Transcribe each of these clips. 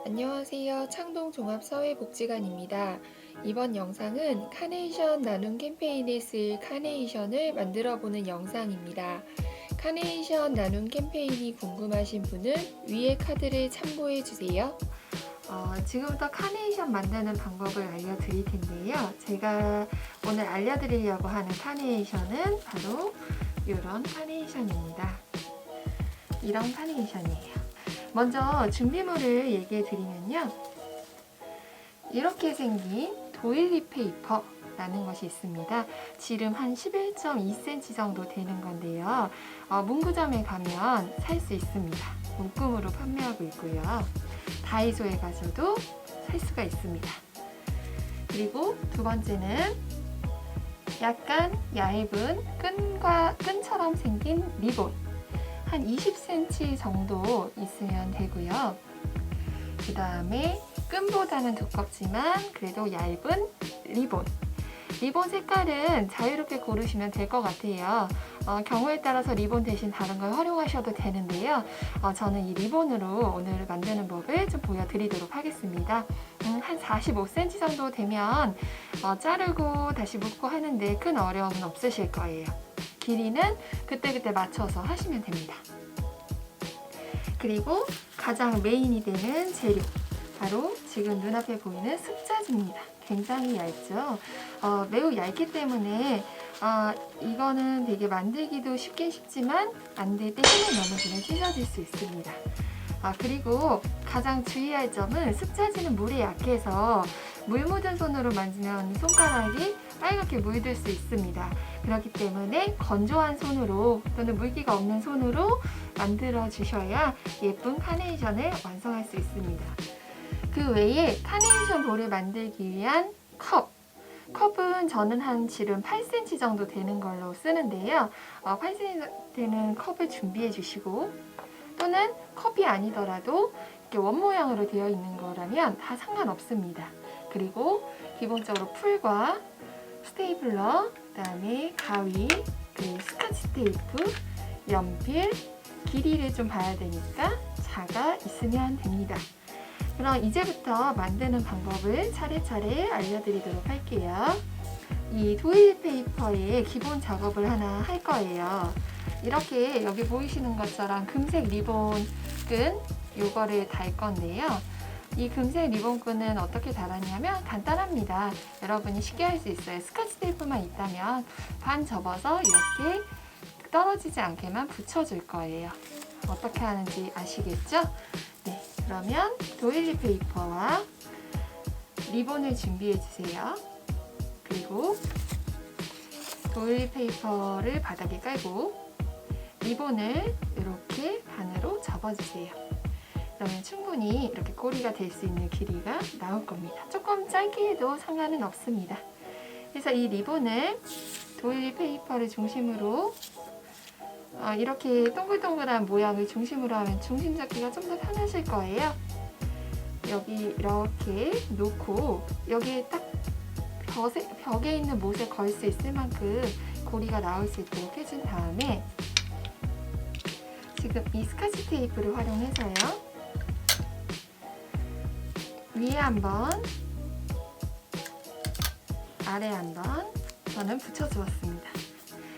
안녕하세요. 창동 종합사회복지관입니다. 이번 영상은 카네이션 나눔 캠페인에 쓰일 카네이션을 만들어 보는 영상입니다. 카네이션 나눔 캠페인이 궁금하신 분은 위의 카드를 참고해 주세요. 지금부터 카네이션 만드는 방법을 알려드릴 텐데요. 제가 오늘 알려드리려고 하는 카네이션은 바로 이런 카네이션입니다. 이런 카네이션이에요. 먼저 준비물을 얘기해 드리면요. 이렇게 생긴 도일리 페이퍼라는 것이 있습니다. 지름 한 11.2cm 정도 되는 건데요. 문구점에 가면 살 수 있습니다. 묶음으로 판매하고 있고요. 다이소에 가서도 살 수가 있습니다. 그리고 두 번째는 약간 얇은 끈처럼 생긴 리본. 한 20cm 정도 있으면 되고요. 그 다음에 끈보다는 두껍지만 그래도 얇은 리본. 리본 색깔은 자유롭게 고르시면 될 것 같아요. 경우에 따라서 리본 대신 다른 걸 활용하셔도 되는데요. 저는 이 리본으로 오늘 만드는 법을 좀 보여드리도록 하겠습니다. 한 45cm 정도 되면 자르고 다시 묶고 하는데 큰 어려움은 없으실 거예요. 길이는 그때그때 맞춰서 하시면 됩니다. 그리고 가장 메인이 되는 재료, 바로 지금 눈앞에 보이는 습자지입니다. 굉장히 얇죠? 매우 얇기 때문에 이거는 되게 만들기도 쉽긴 쉽지만 안 될 때 힘을 넘어지면 찢어질 수 있습니다. 그리고 가장 주의할 점은 습자지는 물에 약해서 물 묻은 손으로 만지면 손가락이 빨갛게 물들 수 있습니다. 그렇기 때문에 건조한 손으로 또는 물기가 없는 손으로 만들어 주셔야 예쁜 카네이션을 완성할 수 있습니다. 그 외에 카네이션 볼을 만들기 위한 컵은 저는 한 지름 8cm 정도 되는 걸로 쓰는데요. 8cm 되는 컵을 준비해 주시고 또는 컵이 아니더라도 이렇게 원 모양으로 되어 있는 거라면 다 상관없습니다. 그리고 기본적으로 풀과 스테이플러, 그다음에 가위, 그리고 스카치 테이프, 연필, 길이를 좀 봐야 되니까 자가 있으면 됩니다. 그럼 이제부터 만드는 방법을 차례차례 알려드리도록 할게요. 이 도일 페이퍼의 기본 작업을 하나 할 거예요. 이렇게 여기 보이시는 것처럼 금색 리본 끈 요거를 달 건데요. 이 금색 리본 끈은 어떻게 달았냐면 간단합니다. 여러분이 쉽게 할 수 있어요. 스카치 테이프만 있다면 반 접어서 이렇게 떨어지지 않게만 붙여줄 거예요. 어떻게 하는지 아시겠죠? 네, 그러면 도일리 페이퍼와 리본을 준비해 주세요. 그리고 도일리 페이퍼를 바닥에 깔고 리본을 이렇게 반으로 접어주세요. 그러면 충분히 이렇게 꼬리가 될 수 있는 길이가 나올 겁니다. 조금 짧게 해도 상관은 없습니다. 그래서 이 리본을 도일리 페이퍼를 중심으로 이렇게 동글동글한 모양을 중심으로 하면 중심 잡기가 좀 더 편하실 거예요. 여기 이렇게 놓고 여기에 딱 벽에 있는 못에 걸 수 있을 만큼 고리가 나올 수 있도록 해준 다음에 지금 이 스카치 테이프를 활용해서요. 위에 한번, 아래 한번 저는 붙여주었습니다.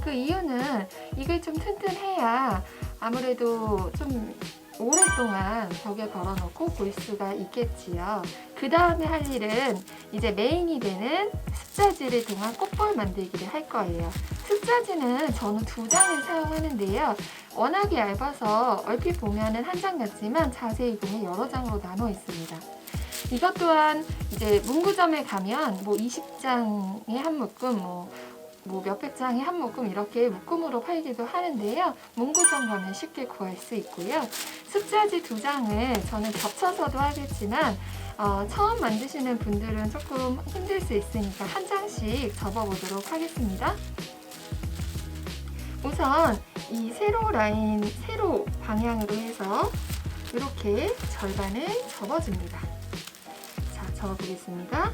그 이유는 이게 좀 튼튼해야 아무래도 좀 오랫동안 벽에 걸어놓고 볼 수가 있겠지요. 그 다음에 할 일은 이제 메인이 되는 습자지를 통한 꽃볼 만들기를 할 거예요. 습자지는 저는 2장을 사용하는데요. 워낙에 얇아서 얼핏 보면은 한 장 같지만 자세히 보면 여러 장으로 나눠 있습니다. 이것 또한 이제 문구점에 가면 뭐 20장에 한 묶음, 뭐 몇백 장에 한 묶음 이렇게 묶음으로 팔기도 하는데요. 문구점 가면 쉽게 구할 수 있고요. 습자지 2장을 저는 겹쳐서도 하겠지만 처음 만드시는 분들은 조금 힘들 수 있으니까 한 장씩 접어보도록 하겠습니다. 우선 이 세로 방향으로 해서 이렇게 절반을 접어줍니다. 자, 접어보겠습니다.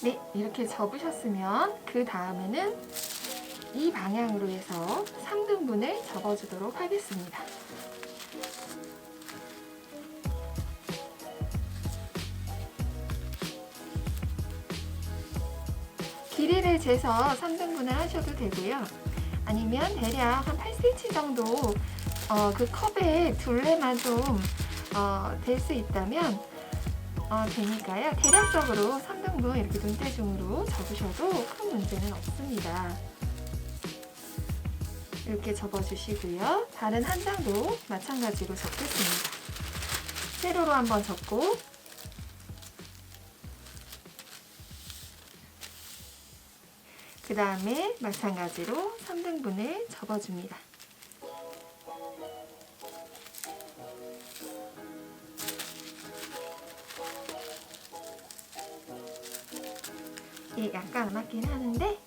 네, 이렇게 접으셨으면 그 다음에는 이 방향으로 해서 3등분을 접어주도록 하겠습니다. 길이를 재서 3등분을 하셔도 되고요. 아니면 대략 한 8cm 정도 그 컵의 둘레만 좀 될 수 있다면 되니까요. 대략적으로 3등분 이렇게 눈대중으로 접으셔도 큰 문제는 없습니다. 이렇게 접어주시고요. 다른 한 장도 마찬가지로 접겠습니다. 세로로 한번 접고 그 다음에 마찬가지로 3등분을 접어줍니다. 약간 안 맞긴 하는데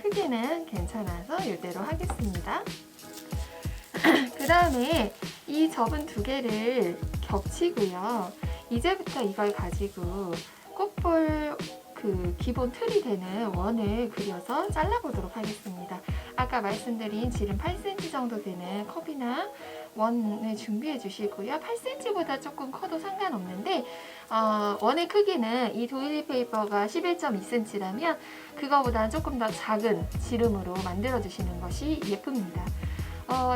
크기는 괜찮아서 이대로 하겠습니다. 그 다음에 이 접은 두 개를 겹치고요. 이제부터 이걸 가지고 꽃볼 그 기본 틀이 되는 원을 그려서 잘라보도록 하겠습니다. 아까 말씀드린 지름 8cm 정도 되는 컵이나 원을 준비해 주시고요. 8cm보다 조금 커도 상관없는데 원의 크기는 이 도일리 페이퍼가 11.2cm라면 그거보다 조금 더 작은 지름으로 만들어 주시는 것이 예쁩니다.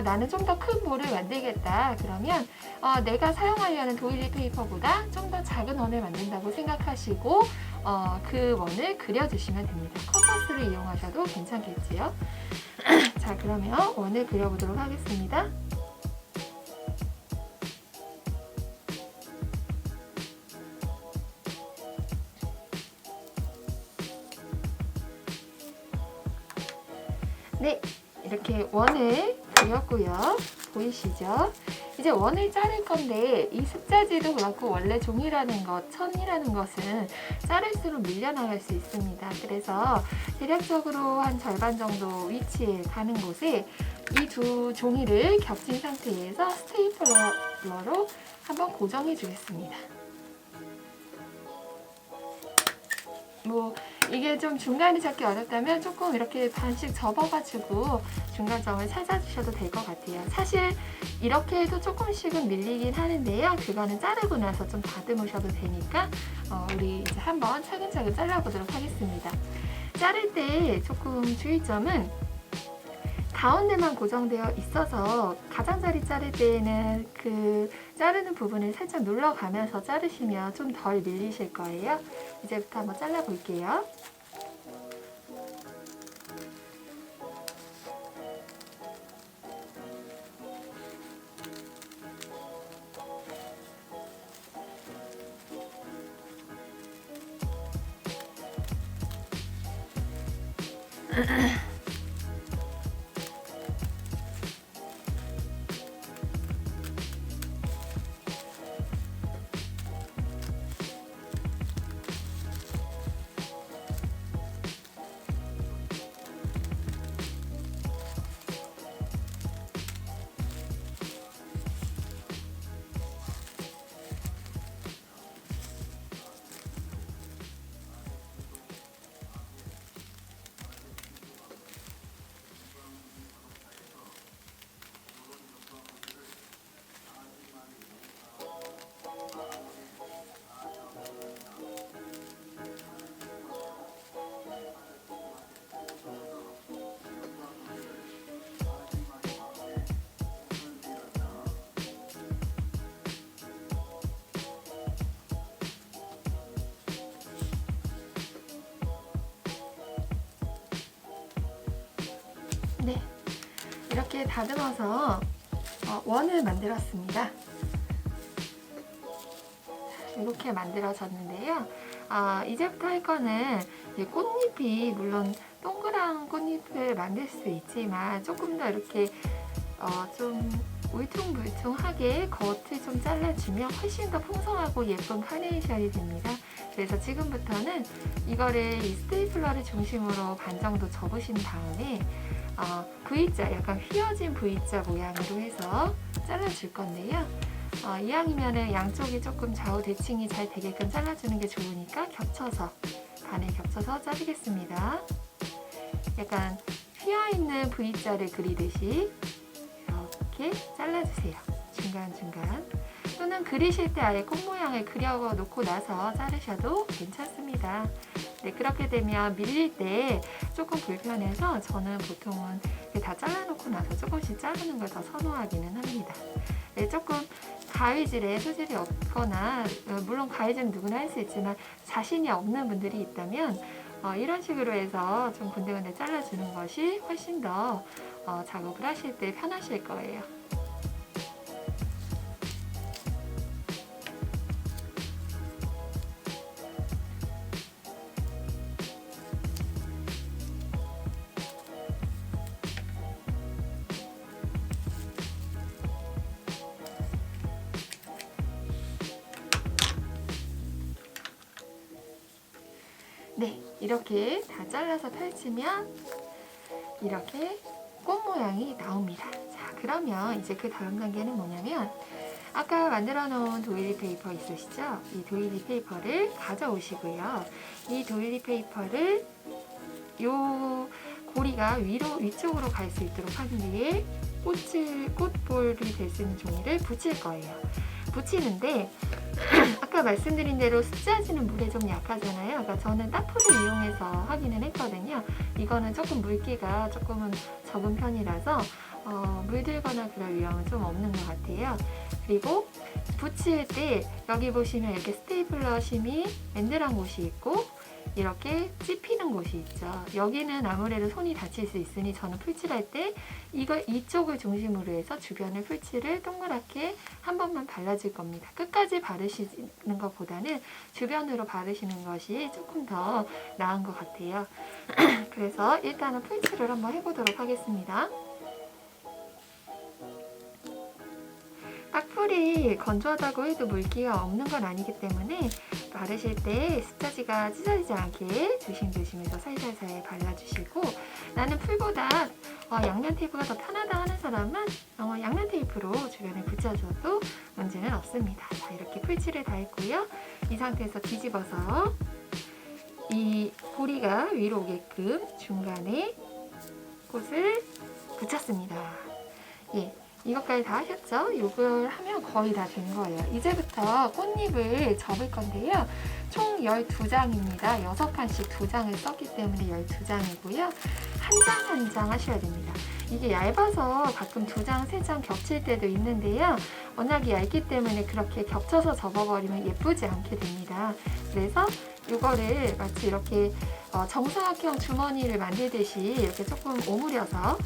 나는 좀 더 큰 볼을 만들겠다. 그러면 내가 사용하려는 도일리 페이퍼보다 좀 더 작은 원을 만든다고 생각하시고 그 원을 그려주시면 됩니다. 컴퍼스를 이용하셔도 괜찮겠지요. 자, 그러면 원을 그려보도록 하겠습니다. 네, 이렇게 원을 그렸고요. 보이시죠? 이제 원을 자를 건데 이 습자지도 그렇고 원래 종이라는 것, 천이라는 것은 자를수록 밀려나갈 수 있습니다. 그래서 대략적으로 한 절반 정도 위치에 가는 곳에 이 두 종이를 겹친 상태에서 스테이플러로 한번 고정해 주겠습니다. 이게 좀 중간이 찾기 어렵다면 조금 이렇게 반씩 접어가지고 중간점을 찾아주셔도 될 것 같아요. 사실 이렇게 해도 조금씩은 밀리긴 하는데요. 그거는 자르고 나서 좀 다듬으셔도 되니까 우리 이제 한번 차근차근 잘라보도록 하겠습니다. 자를 때 조금 주의점은 가운데만 고정되어 있어서 가장자리 자를 때에는 그 자르는 부분을 살짝 눌러가면서 자르시면 좀 덜 밀리실 거예요. 이제부터 한번 잘라볼게요. 네, 이렇게 다듬어서 원을 만들었습니다. 이렇게 만들어졌는데요. 이제부터 할 거는 꽃잎이 물론 동그란 꽃잎을 만들 수 있지만 조금 더 이렇게 좀 울퉁불퉁하게 겉을 좀 잘라주면 훨씬 더 풍성하고 예쁜 카네이션이 됩니다. 그래서 지금부터는 이거를 이 스테이플러를 중심으로 반 정도 접으신 다음에 V자, 약간 휘어진 V자 모양으로 해서 잘라줄 건데요. 이왕이면 양쪽이 조금 좌우 대칭이 잘 되게끔 잘라주는 게 좋으니까 겹쳐서 반을 겹쳐서 자르겠습니다. 약간 휘어있는 V자를 그리듯이 이렇게 잘라주세요. 중간중간. 또는 그리실 때 아예 꽃 모양을 그려놓고 나서 자르셔도 괜찮습니다. 네, 그렇게 되면 밀릴 때 조금 불편해서 저는 보통은 다 잘라놓고 나서 조금씩 자르는 걸 더 선호하기는 합니다. 네, 조금 가위질에 소질이 없거나 물론 가위질은 누구나 할 수 있지만 자신이 없는 분들이 있다면 이런 식으로 해서 좀 군데군데 잘라주는 것이 훨씬 더 작업을 하실 때 편하실 거예요. 네, 이렇게 다 잘라서 펼치면 이렇게 꽃 모양이 나옵니다. 자, 그러면 이제 그 다음 단계는 뭐냐면 아까 만들어 놓은 도일리 페이퍼 있으시죠? 이 도일리 페이퍼를 가져오시고요. 이 도일리 페이퍼를 요 고리가 위쪽으로 갈 수 있도록 한 뒤에 꽃볼이 될 수 있는 종이를 붙일 거예요. 붙이는데 아까 말씀드린 대로 습자지는 물에 좀 약하잖아요. 그러니까 저는 따풀을 이용해서 하기는 했거든요. 이거는 조금 물기가 조금은 적은 편이라서 물들거나 그럴 위험은 좀 없는 것 같아요. 그리고 붙일 때 여기 보시면 이렇게 스테이플러 심이 맨들한 곳이 있고 이렇게 찝히는 곳이 있죠. 여기는 아무래도 손이 다칠 수 있으니 저는 풀칠할 때 이쪽을 중심으로 해서 주변을 풀칠을 동그랗게 한 번만 발라줄 겁니다. 끝까지 바르시는 것보다는 주변으로 바르시는 것이 조금 더 나은 것 같아요. 그래서 일단은 풀칠을 한번 해보도록 하겠습니다. 딱풀이 건조하다고 해도 물기가 없는 건 아니기 때문에 바르실 때 습자지가 찢어지지 않게 조심조심해서 살살살 발라주시고 나는 풀보다 양면 테이프가 더 편하다 하는 사람은 양면 테이프로 주변에 붙여줘도 문제는 없습니다. 자, 이렇게 풀칠을 다 했고요. 이 상태에서 뒤집어서 이 고리가 위로 오게끔 중간에 꽃을 붙였습니다. 예. 이것까지 다 하셨죠? 이걸 하면 거의 다 된 거예요. 이제부터 꽃잎을 접을 건데요. 총 12장입니다. 6칸씩 2장을 썼기 때문에 12장이고요. 한 장 한 장 하셔야 됩니다. 이게 얇아서 가끔 2장, 3장 겹칠 때도 있는데요. 워낙에 얇기 때문에 그렇게 겹쳐서 접어버리면 예쁘지 않게 됩니다. 그래서 이거를 마치 이렇게 정사각형 주머니를 만들듯이 이렇게 조금 오므려서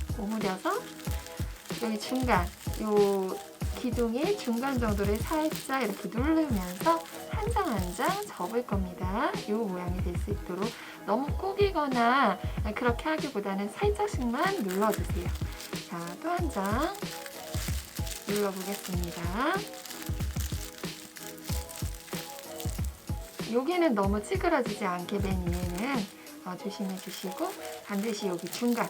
여기 중간, 요 기둥의 중간 정도를 살짝 이렇게 누르면서 한 장 한 장 접을 겁니다. 요 모양이 될 수 있도록 너무 꾸기거나 그렇게 하기보다는 살짝씩만 눌러주세요. 자, 또 한 장 눌러보겠습니다. 여기는 너무 찌그러지지 않게 맨 위에는 조심해 주시고 반드시 여기 중간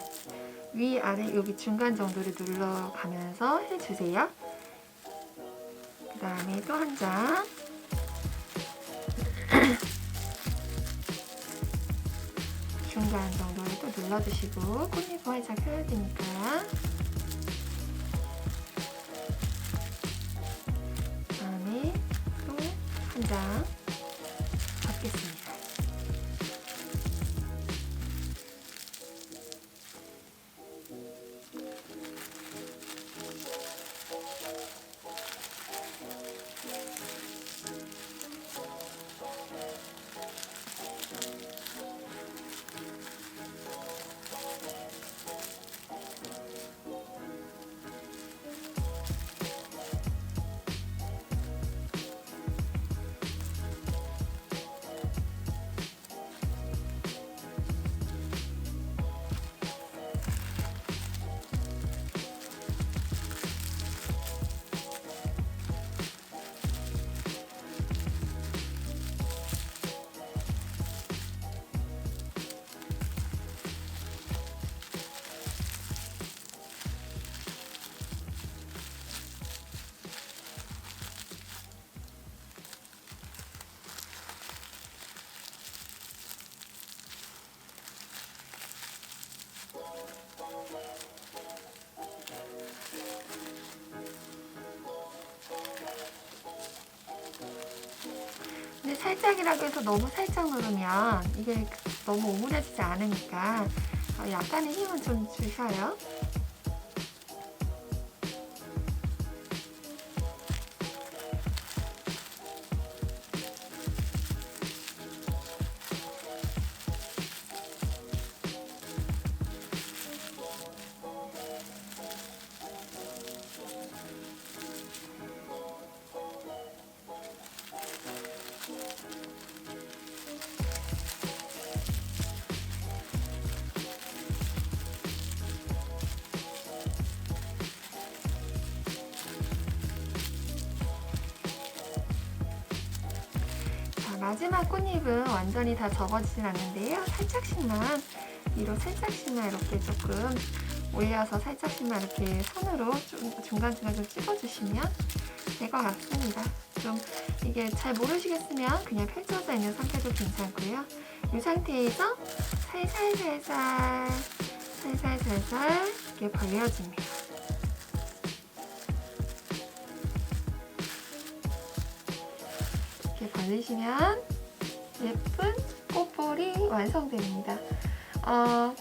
위아래 여기 중간 정도를 눌러가면서 해주세요. 그 다음에 또 한 장 중간 정도를 또 눌러주시고 꽃잎을 활짝 펴야 되니까 그 다음에 또 한 장 접겠습니다. 살짝이라고 해서 너무 살짝 누르면 이게 너무 오므려지지 않으니까 약간의 힘은 좀 주셔요. 마지막 꽃잎은 완전히 다 접어지진 않는데요. 살짝씩만 위로 살짝씩만 이렇게 조금 올려서 살짝씩만 이렇게 손으로 좀 중간중간 좀 찍어주시면 될 것 같습니다. 좀 이게 잘 모르시겠으면 그냥 펼쳐져 있는 상태도 괜찮고요. 이 상태에서 살살살살 이렇게 벌려줍니다. 이렇게 벌리시면 예쁜 꽃볼이 완성됩니다.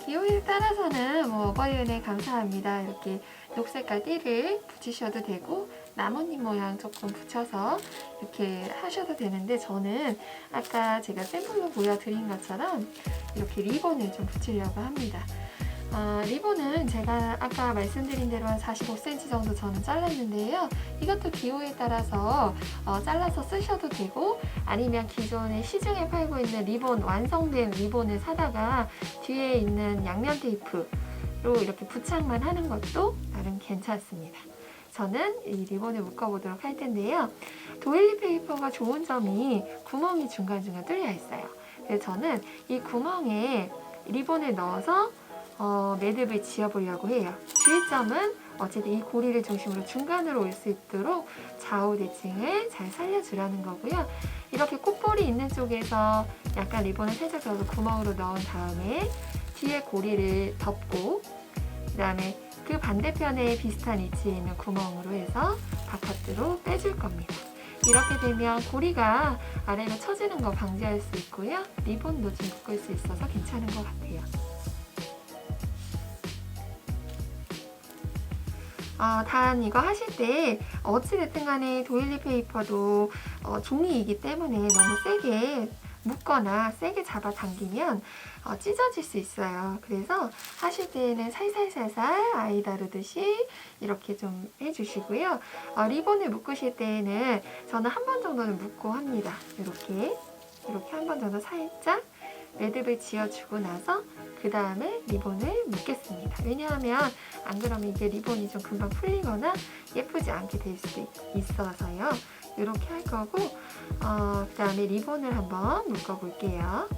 기호에 따라서는 어버이은혜 감사합니다. 이렇게 녹색깔 띠를 붙이셔도 되고 나뭇잎 모양 조금 붙여서 이렇게 하셔도 되는데 저는 아까 제가 샘플로 보여드린 것처럼 이렇게 리본을 좀 붙이려고 합니다. 리본은 제가 아까 말씀드린 대로 한 45cm 정도 저는 잘랐는데요. 이것도 기호에 따라서 잘라서 쓰셔도 되고 아니면 기존에 시중에 팔고 있는 리본, 완성된 리본을 사다가 뒤에 있는 양면 테이프로 이렇게 부착만 하는 것도 나름 괜찮습니다. 저는 이 리본을 묶어보도록 할 텐데요. 도일리 페이퍼가 좋은 점이 구멍이 중간중간 뚫려 있어요. 그래서 저는 이 구멍에 리본을 넣어서 매듭을 지어보려고 해요. 주의점은 어쨌든 이 고리를 중심으로 중간으로 올 수 있도록 좌우 대칭을 잘 살려주라는 거고요. 이렇게 꽃볼이 있는 쪽에서 약간 리본을 살짝 넣어서 구멍으로 넣은 다음에 뒤에 고리를 덮고 그 다음에 그 반대편에 비슷한 위치에 있는 구멍으로 해서 바깥으로 빼줄 겁니다. 이렇게 되면 고리가 아래로 처지는 거 방지할 수 있고요. 리본도 좀 묶을 수 있어서 괜찮은 것 같아요. 단 이거 하실 때 어찌됐든 간에 도일리 페이퍼도 종이이기 때문에 너무 세게 묶거나 세게 잡아당기면 찢어질 수 있어요. 그래서 하실 때에는 살살살살 아이 다루듯이 이렇게 좀 해주시고요. 리본을 묶으실 때에는 저는 한 번 정도는 묶고 합니다. 이렇게 한 번 정도 살짝 매듭을 지어주고 나서 그 다음에 리본을 묶겠습니다. 왜냐하면 안 그러면 이게 리본이 좀 금방 풀리거나 예쁘지 않게 될 수도 있어서요. 이렇게 할 거고 그 다음에 리본을 한번 묶어 볼게요.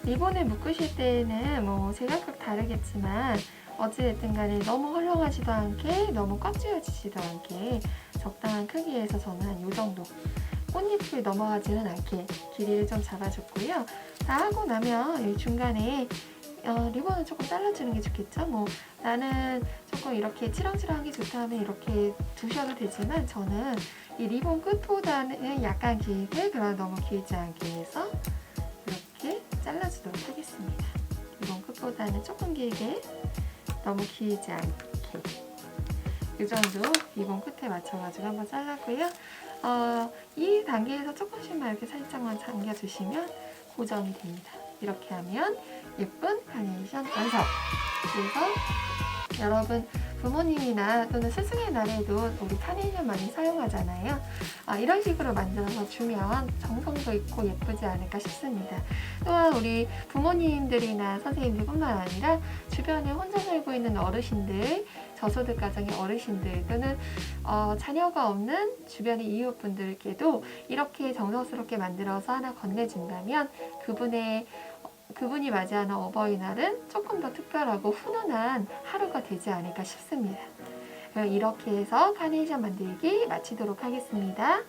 리본을 묶으실 때는 제각각 다르겠지만 어찌됐든 간에 너무 헐렁하지도 않게 너무 꽉 쥐어지지도 않게 적당한 크기에서 저는 한 이 정도 꽃잎을 넘어가지는 않게 길이를 좀 잡아줬고요. 다 하고 나면 이 중간에 리본을 조금 잘라주는 게 좋겠죠. 나는 조금 이렇게 치렁치렁한 게 좋다 하면 이렇게 두셔도 되지만 저는 이 리본 끝보다는 약간 길게 그러나 너무 길지 않게 해서 이렇게 잘라주도록 하겠습니다. 리본 끝보다는 조금 길게 너무 길지 않게 이 정도 리본 끝에 맞춰가지고 한번 잘랐고요. 이 단계에서 조금씩만 이렇게 살짝만 당겨주시면 고정이 됩니다. 이렇게 하면 예쁜 카네이션 완성! 그래서 여러분 부모님이나 또는 스승의 날에도 우리 카네이션 많이 사용하잖아요. 이런 식으로 만들어서 주면 정성도 있고 예쁘지 않을까 싶습니다. 또한 우리 부모님들이나 선생님들뿐만 아니라 주변에 혼자 살고 있는 어르신들, 저소득 가정의 어르신들 또는 자녀가 없는 주변의 이웃분들께도 이렇게 정성스럽게 만들어서 하나 건네준다면 그분이 맞이하는 어버이날은 조금 더 특별하고 훈훈한 하루가 되지 않을까 싶습니다. 그럼 이렇게 해서 카네이션 만들기 마치도록 하겠습니다.